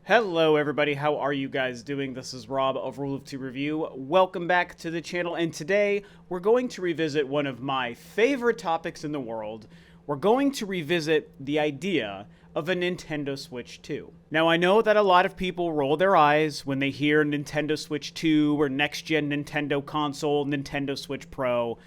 Hello everybody, how are you guys doing? This is Rob of Rule of Two Review. Welcome back to the channel, and today we're going to revisit one of my favorite topics in the world. We're going to revisit the idea of a Nintendo Switch 2. Now, I know that a lot of people roll their eyes when they hear Nintendo Switch 2 or next-gen Nintendo console, Nintendo Switch Pro,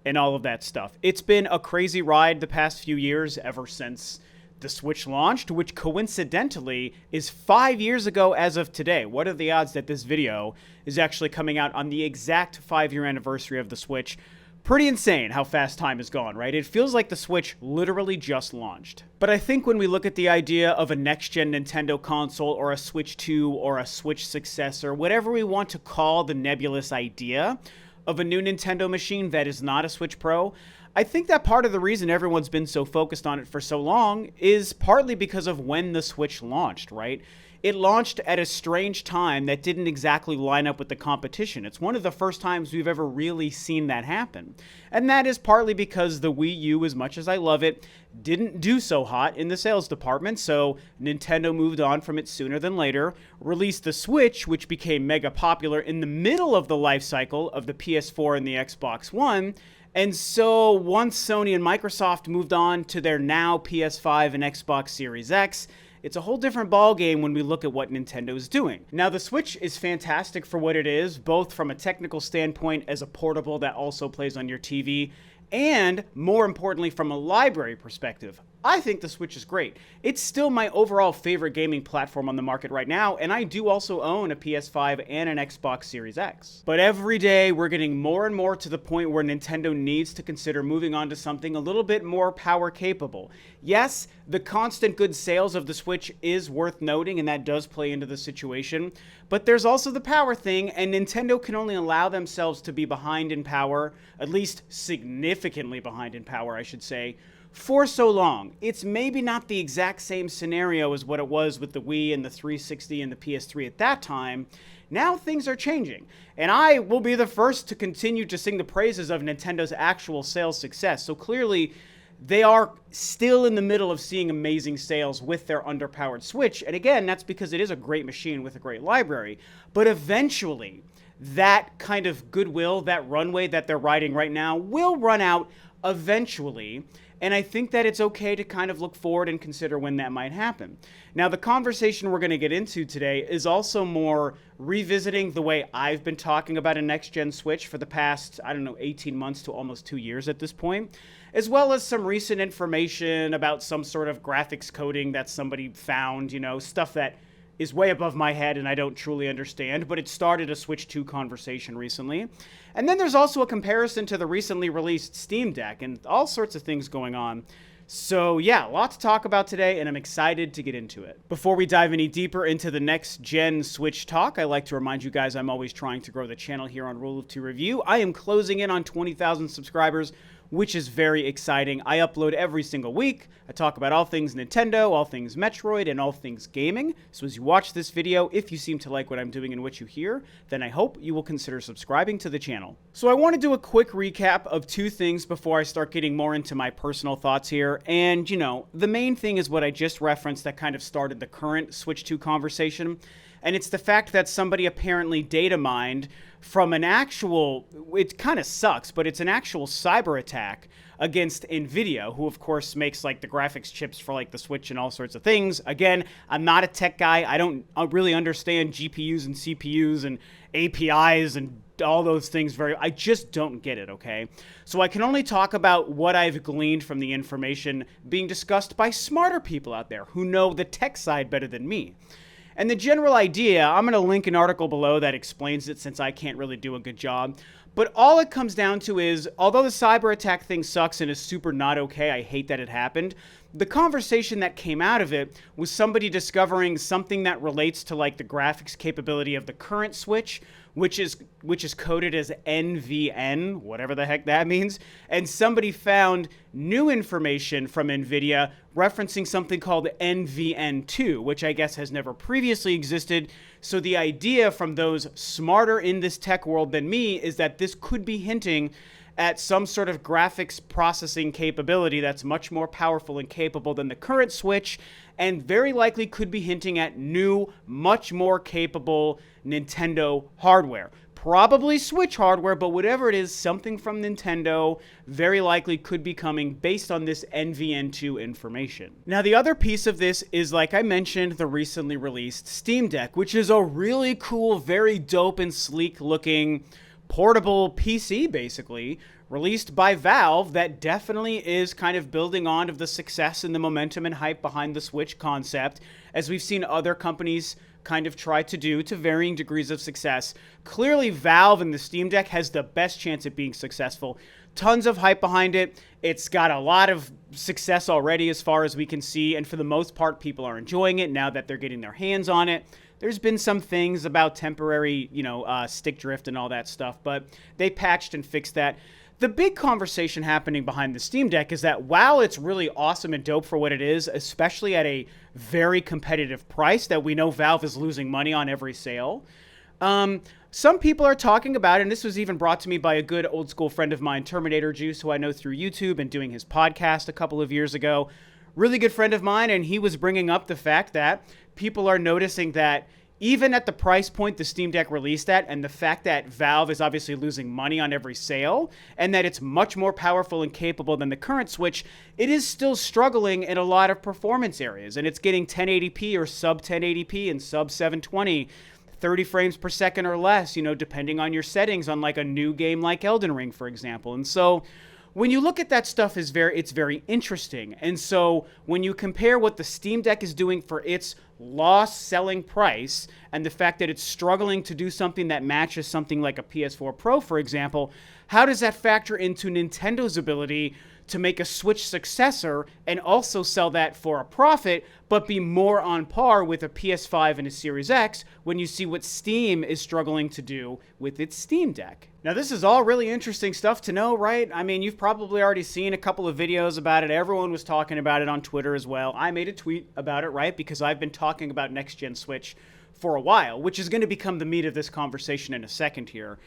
and all of that stuff. It's been a crazy ride the past few years ever since the Switch launched, which coincidentally is 5 years ago as of today. What are the odds that this video is actually coming out on the exact 5-year anniversary of the Switch? Pretty insane how fast time has gone, right? It feels like the Switch literally just launched. But I think when we look at the idea of a next-gen Nintendo console or a Switch 2 or a Switch successor, whatever we want to call the nebulous idea of a new Nintendo machine that is not a Switch Pro, I think that part of the reason everyone's been so focused on it for so long is partly because of when the Switch launched, right? It launched at a strange time that didn't exactly line up with the competition. It's one of the first times we've ever really seen that happen. And that is partly because the Wii U, as much as I love it, didn't do so hot in the sales department, so Nintendo moved on from it sooner than later, released the Switch, which became mega popular in the middle of the life cycle of the PS4 and the Xbox One. And so once Sony and Microsoft moved on to their now PS5 and Xbox Series X, it's a whole different ballgame when we look at what Nintendo is doing. Now, the Switch is fantastic for what it is, both from a technical standpoint as a portable that also plays on your TV, and more importantly, from a library perspective. I think the Switch is great. It's still my overall favorite gaming platform on the market right now, and I do also own a PS5 and an Xbox Series X. But every day, we're getting more and more to the point where Nintendo needs to consider moving on to something a little bit more power capable. Yes, the constant good sales of the Switch is worth noting, and that does play into the situation, but there's also the power thing, and Nintendo can only allow themselves to be behind in power, at least significantly behind in power, I should say, for so long. It's maybe not the exact same scenario as what it was with the Wii and the 360 and the PS3 at that time. Now things are changing, and I will be the first to continue to sing the praises of Nintendo's actual sales success. So clearly, they are still in the middle of seeing amazing sales with their underpowered Switch, and again, that's because it is a great machine with a great library. But eventually, that kind of goodwill, that runway that they're riding right now, will run out eventually. And I think that it's okay to kind of look forward and consider when that might happen. Now, the conversation we're going to get into today is also more revisiting the way I've been talking about a next-gen Switch for the past, 18 months to almost 2 years at this point, as well as some recent information about some sort of graphics coding that somebody found, stuff that is way above my head and I don't truly understand, but it started a Switch 2 conversation recently. And then there's also a comparison to the recently released Steam Deck and all sorts of things going on. So yeah, a lot to talk about today, and I'm excited to get into it. Before we dive any deeper into the next-gen Switch talk, I like to remind you guys I'm always trying to grow the channel here on Rule of Two Review. I am closing in on 20,000 subscribers, which is very exciting. I upload every single week. I talk about all things Nintendo, all things Metroid, and all things gaming. So as you watch this video, if you seem to like what I'm doing and what you hear, then I hope you will consider subscribing to the channel. So I want to do a quick recap of two things before I start getting more into my personal thoughts here. And, the main thing is what I just referenced that kind of started the current Switch 2 conversation. And it's the fact that somebody apparently data mined from an actual, it kind of sucks, but it's an actual cyber attack against NVIDIA, who of course makes like the graphics chips for like the Switch and all sorts of things. Again, I'm not a tech guy. I don't really understand GPUs and CPUs and APIs and all those things I just don't get it, okay? So I can only talk about what I've gleaned from the information being discussed by smarter people out there who know the tech side better than me. And the general idea, I'm going to link an article below that explains it since I can't really do a good job. But all it comes down to is, although the cyber attack thing sucks and is super not okay, I hate that it happened, the conversation that came out of it was somebody discovering something that relates to like the graphics capability of the current Switch, which is coded as NVN, whatever the heck that means. And somebody found new information from NVIDIA referencing something called NVN2, which I guess has never previously existed. So the idea from those smarter in this tech world than me is that this could be hinting at some sort of graphics processing capability that's much more powerful and capable than the current Switch, and very likely could be hinting at new, much more capable Nintendo hardware. Probably Switch hardware, but whatever it is, something from Nintendo very likely could be coming based on this NVN2 information. Now, the other piece of this is, like I mentioned, the recently released Steam Deck, which is a really cool, very dope and sleek looking portable PC, basically, released by Valve, that definitely is kind of building on of the success and the momentum and hype behind the Switch concept, as we've seen other companies kind of try to do to varying degrees of success. Clearly, Valve and the Steam Deck has the best chance at being successful. Tons of hype behind it. It's got a lot of success already as far as we can see, and for the most part, people are enjoying it now that they're getting their hands on it. There's been some things about temporary, stick drift and all that stuff, but they patched and fixed that. The big conversation happening behind the Steam Deck is that while it's really awesome and dope for what it is, especially at a very competitive price that we know Valve is losing money on every sale, some people are talking about, and this was even brought to me by a good old school friend of mine, Terminator Juice, who I know through YouTube and doing his podcast a couple of years ago. Really good friend of mine, and he was bringing up the fact that people are noticing that even at the price point the Steam Deck released at, and the fact that Valve is obviously losing money on every sale, and that it's much more powerful and capable than the current Switch, it is still struggling in a lot of performance areas, and it's getting 1080p or sub 1080p and sub 720, 30 frames per second or less, depending on your settings on like a new game like Elden Ring, for example. And so when you look at that stuff, it's very interesting. And so when you compare what the Steam Deck is doing for its lost selling price and the fact that it's struggling to do something that matches something like a PS4 Pro, for example, how does that factor into Nintendo's ability to make a Switch successor and also sell that for a profit, but be more on par with a PS5 and a Series X when you see what Steam is struggling to do with its Steam Deck? Now, this is all really interesting stuff to know, right? I mean, you've probably already seen a couple of videos about it. Everyone was talking about it on Twitter as well. I made a tweet about it, right? Because I've been talking about next-gen Switch for a while, which is going to become the meat of this conversation in a second here.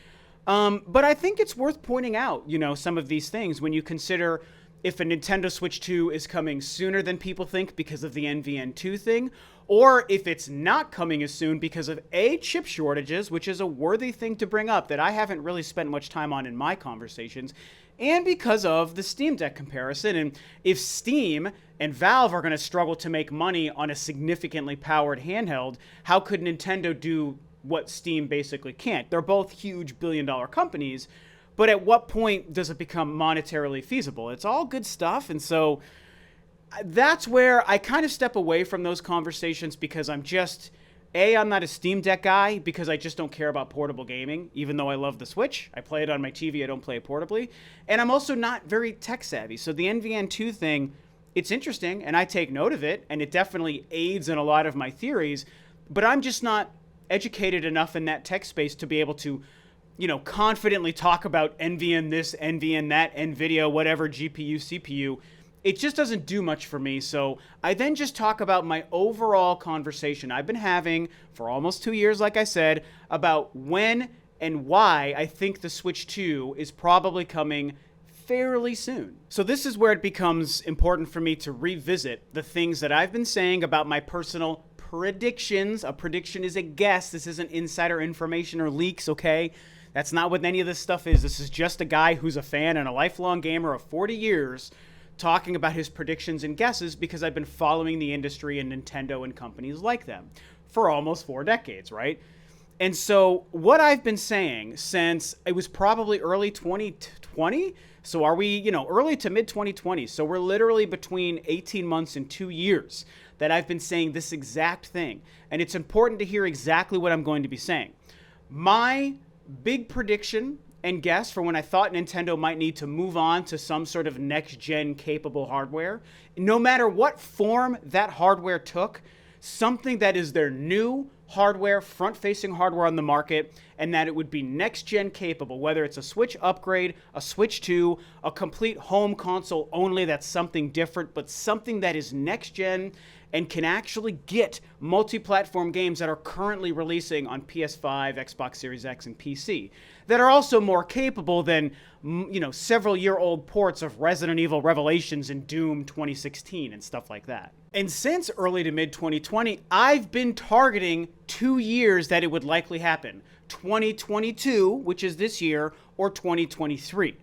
But I think it's worth pointing out, some of these things when you consider if a Nintendo Switch 2 is coming sooner than people think because of the NVN2 thing, or if it's not coming as soon because of chip shortages, which is a worthy thing to bring up that I haven't really spent much time on in my conversations, and because of the Steam Deck comparison. And if Steam and Valve are going to struggle to make money on a significantly powered handheld, how could Nintendo do what Steam basically can't? They're both huge billion-dollar companies, but at what point does it become monetarily feasible? It's all good stuff, and so that's where I kind of step away from those conversations because I'm not a Steam Deck guy because I just don't care about portable gaming, even though I love the Switch. I play it on my TV, I don't play it portably. And I'm also not very tech savvy, so the NVN2 thing, it's interesting, and I take note of it, and it definitely aids in a lot of my theories, but I'm just not educated enough in that tech space to be able to confidently talk about NVN this, NVN that, NVIDIA, whatever, GPU, CPU. It just doesn't do much for me. So I then just talk about my overall conversation I've been having for almost 2 years, like I said, about when and why I think the Switch 2 is probably coming fairly soon. So this is where it becomes important for me to revisit the things that I've been saying about my personal predictions. A prediction is a guess. This isn't insider information or leaks, okay? That's not what any of this stuff is. This is just a guy who's a fan and a lifelong gamer of 40 years talking about his predictions and guesses because I've been following the industry and Nintendo and companies like them for almost 4 decades, right? And so what I've been saying since it was probably early 2020, so are we, early to mid 2020, so we're literally between 18 months and 2 years that I've been saying this exact thing. And it's important to hear exactly what I'm going to be saying. My big prediction and guess for when I thought Nintendo might need to move on to some sort of next-gen capable hardware, no matter what form that hardware took, something that is their new hardware, front-facing hardware on the market, and that it would be next-gen capable, whether it's a Switch upgrade, a Switch 2, a complete home console only that's something different, but something that is next-gen and can actually get multi-platform games that are currently releasing on PS5, Xbox Series X, and PC that are also more capable than, several-year-old ports of Resident Evil Revelations and Doom 2016 and stuff like that. And since early to mid 2020, I've been targeting 2 years that it would likely happen. 2022, which is this year, or 2023.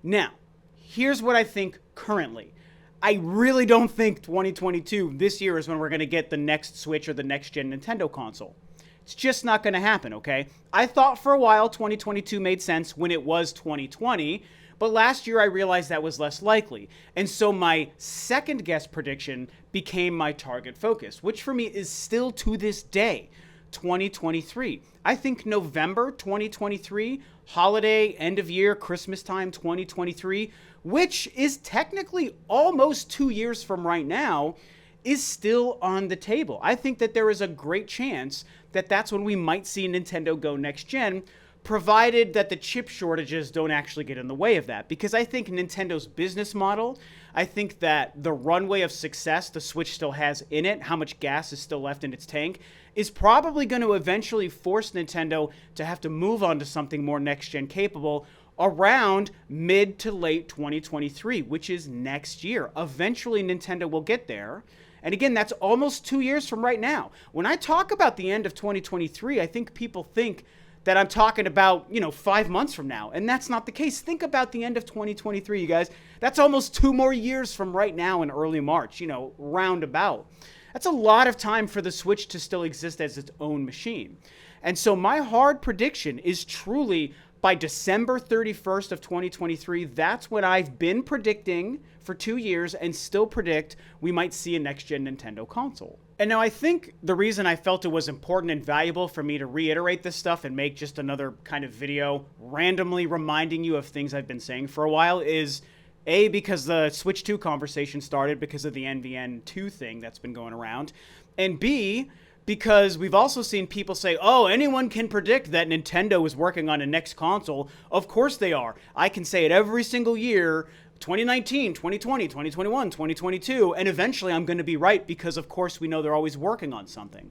Now, here's what I think currently. I really don't think 2022, this year, is when we're going to get the next Switch or the next gen Nintendo console. It's just not going to happen, okay? I thought for a while 2022 made sense when it was 2020, but last year I realized that was less likely. And so my second guess prediction became my target focus, which for me is still to this day 2023. I think November 2023, holiday, end of year, Christmas time 2023, which is technically almost 2 years from right now, is still on the table. I think that there is a great chance that that's when we might see Nintendo go next gen, provided that the chip shortages don't actually get in the way of that. Because I think Nintendo's business model, I think that the runway of success the Switch still has in it, how much gas is still left in its tank, is probably going to eventually force Nintendo to have to move on to something more next-gen capable around mid to late 2023, which is next year. Eventually, Nintendo will get there. And again, that's almost 2 years from right now. When I talk about the end of 2023, I think people think that I'm talking about, 5 months from now. And that's not the case. Think about the end of 2023, you guys. That's almost 2 more years from right now in early March, roundabout. That's a lot of time for the Switch to still exist as its own machine. And so my hard prediction is truly by December 31st of 2023, that's what I've been predicting for 2 years and still predict we might see a next-gen Nintendo console. And now I think the reason I felt it was important and valuable for me to reiterate this stuff and make just another kind of video randomly reminding you of things I've been saying for a while is A, because the Switch 2 conversation started because of the NVN2 thing that's been going around, and B, because we've also seen people say, oh, anyone can predict that Nintendo is working on a next console. Of course they are. I can say it every single year, 2019, 2020, 2021, 2022, and eventually I'm going to be right because, of course, we know they're always working on something.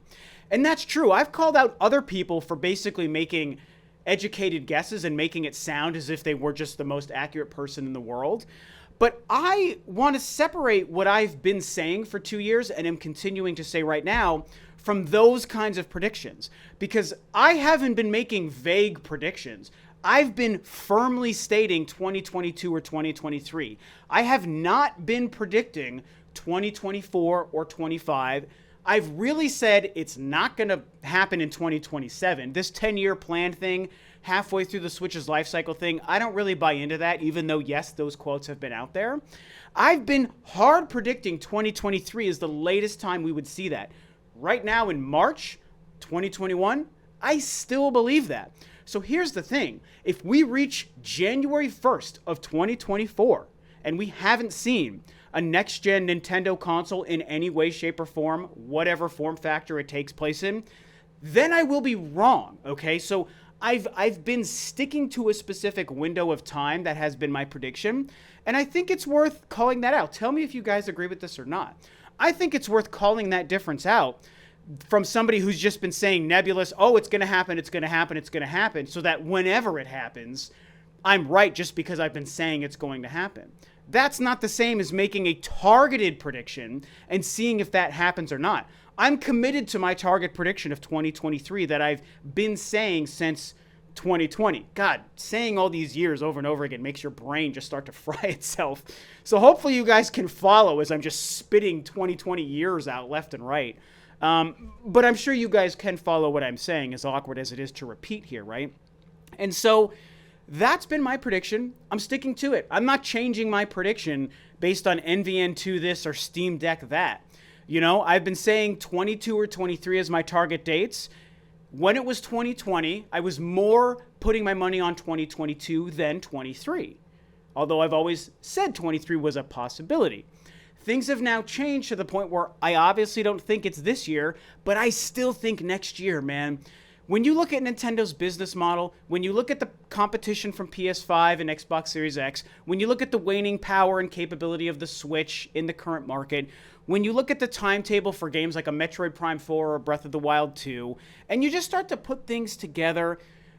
And that's true. I've called out other people for basically making educated guesses and making it sound as if they were just the most accurate person in the world. But I want to separate what I've been saying for 2 years and am continuing to say right now from those kinds of predictions, because I haven't been making vague predictions. I've been firmly stating 2022 or 2023. I have not been predicting 2024 or 25. I've really said it's not going to happen in 2027. This 10-year plan thing, halfway through the Switch's life cycle thing, I don't really buy into that, even though, yes, those quotes have been out there. I've been hard predicting 2023 is the latest time we would see that. Right now in March 2021, I still believe that. So here's the thing. If we reach January 1st of 2024 and we haven't seen a next-gen Nintendo console in any way, shape, or form, whatever form factor it takes place in, then I will be wrong, okay? So I've been sticking to a specific window of time that has been my prediction, and I think it's worth calling that out. Tell me if you guys agree with this or not. I think it's worth calling that difference out from somebody who's just been saying nebulous, oh, it's going to happen, it's going to happen, it's going to happen, so that whenever it happens, I'm right just because I've been saying it's going to happen. That's not the same as making a targeted prediction and seeing if that happens or not. I'm committed to my target prediction of 2023 that I've been saying since 2020. God, saying all these years over and over again makes your brain just start to fry itself. So hopefully you guys can follow as I'm just spitting 2020 years out left and right. But I'm sure you guys can follow what I'm saying, as awkward as it is to repeat here, right? And so that's been my prediction. I'm sticking to it. I'm not changing my prediction based on NVN2 this or Steam Deck that. I've been saying 22 or 23 as my target dates. When it was 2020, I was more putting my money on 2022 than 23. Although I've always said 23 was a possibility. Things have now changed to the point where I obviously don't think it's this year, but I still think next year, man. When you look at Nintendo's business model, when you look at the competition from PS5 and Xbox Series X, when you look at the waning power and capability of the Switch in the current market, when you look at the timetable for games like a Metroid Prime 4 or Breath of the Wild 2, and you just start to put things together,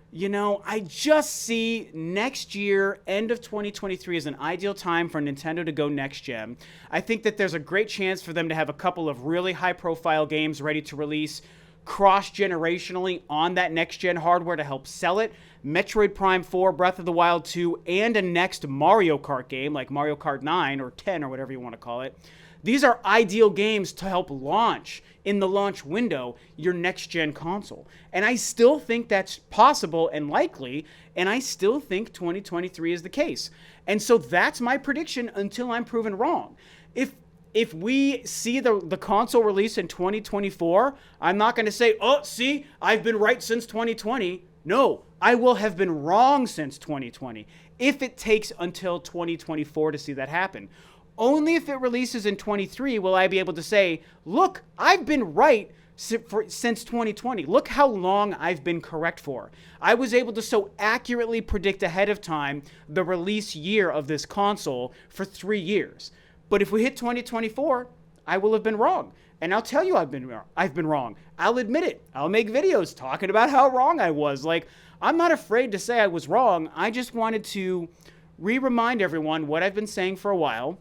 you know, I just see next year, end of 2023, as an ideal time for Nintendo to go next gen. I think that there's a great chance for them to have a couple of really high-profile games ready to release cross-generationally on that next-gen hardware to help sell it. Metroid Prime 4, Breath of the Wild 2, and a next Mario Kart game like Mario Kart 9 or 10 or whatever you want to call it. These are ideal games to help launch, in the launch window, your next-gen console. And I still think that's possible and likely, and I still think 2023 is the case. And so that's my prediction until I'm proven wrong. If we see the console release in 2024, I'm not going to say, oh, see, I've been right since 2020. No, I will have been wrong since 2020 if it takes until 2024 to see that happen. Only if it releases in 23 will I be able to say, look, I've been right since 2020. Look how long I've been correct for. I was able to so accurately predict ahead of time the release year of this console for 3 years. But if we hit 2024, I will have been wrong. And I'll tell you I've been wrong. I'll admit it. I'll make videos talking about how wrong I was. Like, I'm not afraid to say I was wrong. I just wanted to remind everyone what I've been saying for a while,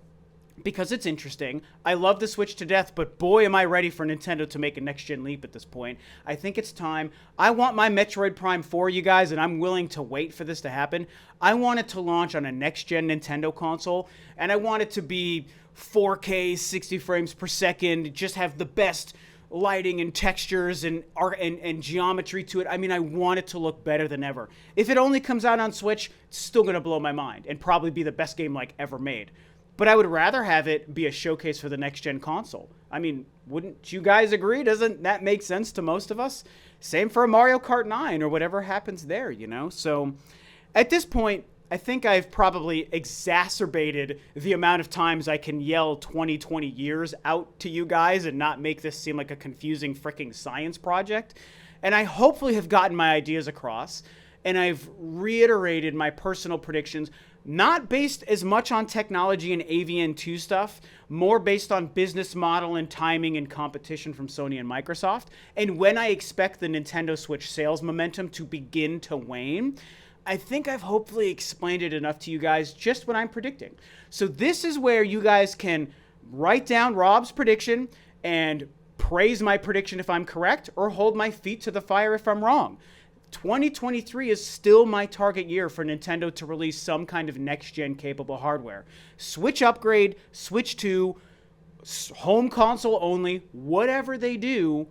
because it's interesting. I love the Switch to death, but boy, am I ready for Nintendo to make a next-gen leap at this point. I think it's time. I want my Metroid Prime 4, you guys, and I'm willing to wait for this to happen. I want it to launch on a next-gen Nintendo console, and I want it to be 4K, 60 frames per second, just have the best lighting and textures and geometry to it. I mean, I want it to look better than ever. If it only comes out on Switch, it's still going to blow my mind and probably be the best game like ever made. But I would rather have it be a showcase for the next-gen console. I mean, wouldn't you guys agree? Doesn't that make sense to most of us? Same for a Mario Kart 9 or whatever happens there, you know? So at this point, I think I've probably exacerbated the amount of times I can yell 2020 years out to you guys and not make this seem like a confusing freaking science project. And I hopefully have gotten my ideas across, and I've reiterated my personal predictions, not based as much on technology and AVN2 stuff, more based on business model and timing and competition from Sony and Microsoft, and when I expect the Nintendo Switch sales momentum to begin to wane. I think I've hopefully explained it enough to you guys just what I'm predicting. So this is where you guys can write down Rob's prediction and praise my prediction if I'm correct, or hold my feet to the fire if I'm wrong. 2023 is still my target year for Nintendo to release some kind of next-gen capable hardware. Switch upgrade, Switch 2, home console only, whatever they do,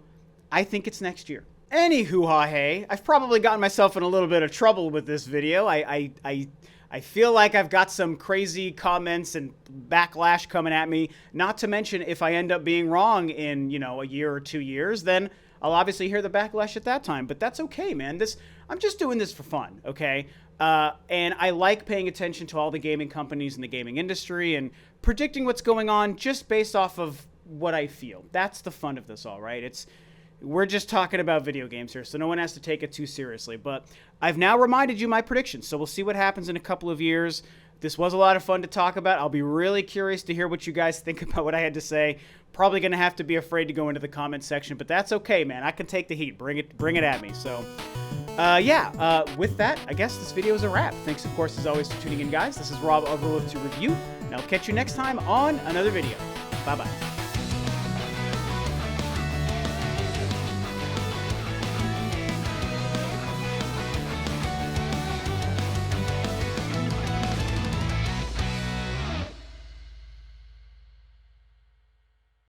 I think it's next year. Anywho, hey, I've probably gotten myself in a little bit of trouble with this video. I feel like I've got some crazy comments and backlash coming at me. Not to mention, if I end up being wrong in, you know, a year or 2 years, then I'll obviously hear the backlash at that time. But that's okay, man. I'm just doing this for fun, okay? And I like paying attention to all the gaming companies in the gaming industry and predicting what's going on just based off of what I feel. That's the fun of this all, right? We're just talking about video games here, so no one has to take it too seriously. But I've now reminded you my predictions, so we'll see what happens in a couple of years. This was a lot of fun to talk about. I'll be really curious to hear what you guys think about what I had to say. Probably going to have to be afraid to go into the comment section, but that's okay, man. I can take the heat. Bring it at me. So, with that, I guess this video is a wrap. Thanks, of course, as always, for tuning in, guys. This is Rob of Rule of 2 Review, and I'll catch you next time on another video. Bye-bye.